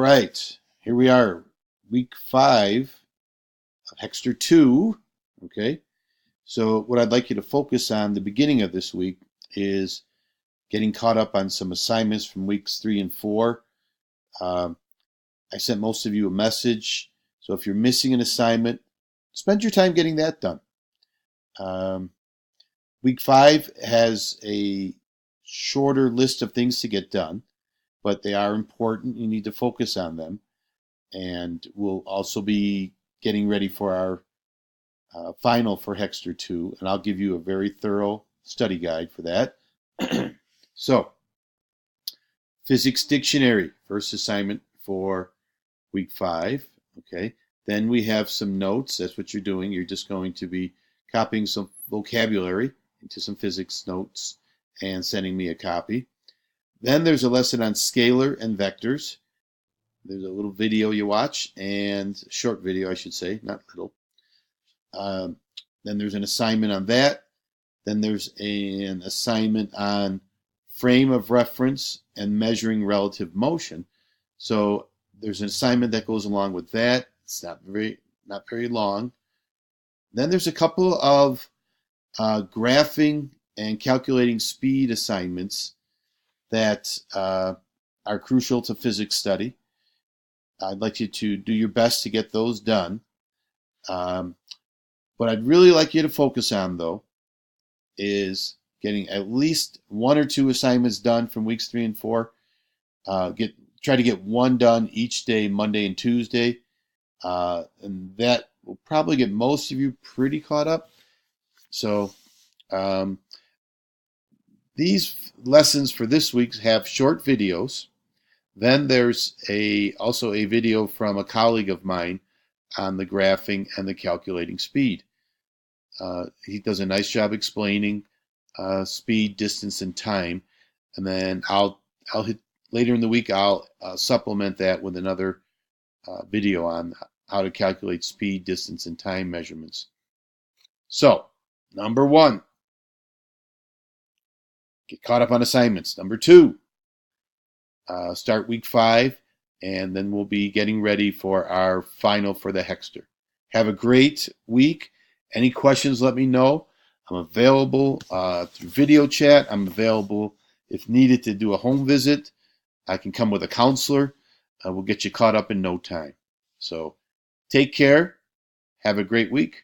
right, here we are, week 5 of Hexter 2. Okay, so what I'd like you to focus on the beginning of this week is getting caught up on some assignments from weeks 3 and 4. I sent most of you a message, so if you're missing an assignment, spend your time getting that done. Week 5 has a shorter list of things to get done, but they are important. You need to focus on them. And we'll also be getting ready for our final for Hexter 2, and I'll give you a very thorough study guide for that. So, Physics Dictionary, first assignment for week 5. Okay, then we have some notes. That's what you're doing. You're just going to be copying some vocabulary into some physics notes and sending me a copy. Then there's a lesson on scalar and vectors. There's a little video you watch, and a short video, I should say, not little. Then there's an assignment on that. Then there's an assignment on frame of reference and measuring relative motion. So there's an assignment that goes along with that. It's not very long. Then there's a couple of graphing and calculating speed assignments that are crucial to physics study. I'd like you to do your best to get those done. What I'd really like you to focus on, though, is getting at least 1 or 2 assignments done from weeks 3 and 4. Try to get one done each day, Monday and Tuesday, and that will probably get most of you pretty caught up. So these lessons for this week have short videos. Then there's also a video from a colleague of mine on the graphing and the calculating speed. He does a nice job explaining speed, distance, and time. And then I'll hit later in the week. I'll supplement that with another video on how to calculate speed, distance, and time measurements. So, number 1, get caught up on assignments. Number 2, start week 5, and then we'll be getting ready for our final for the Hexter. Have a great week. Any questions, let me know. I'm available through video chat. I'm available if needed to do a home visit. I can come with a counselor. We'll get you caught up in no time. So take care. Have a great week.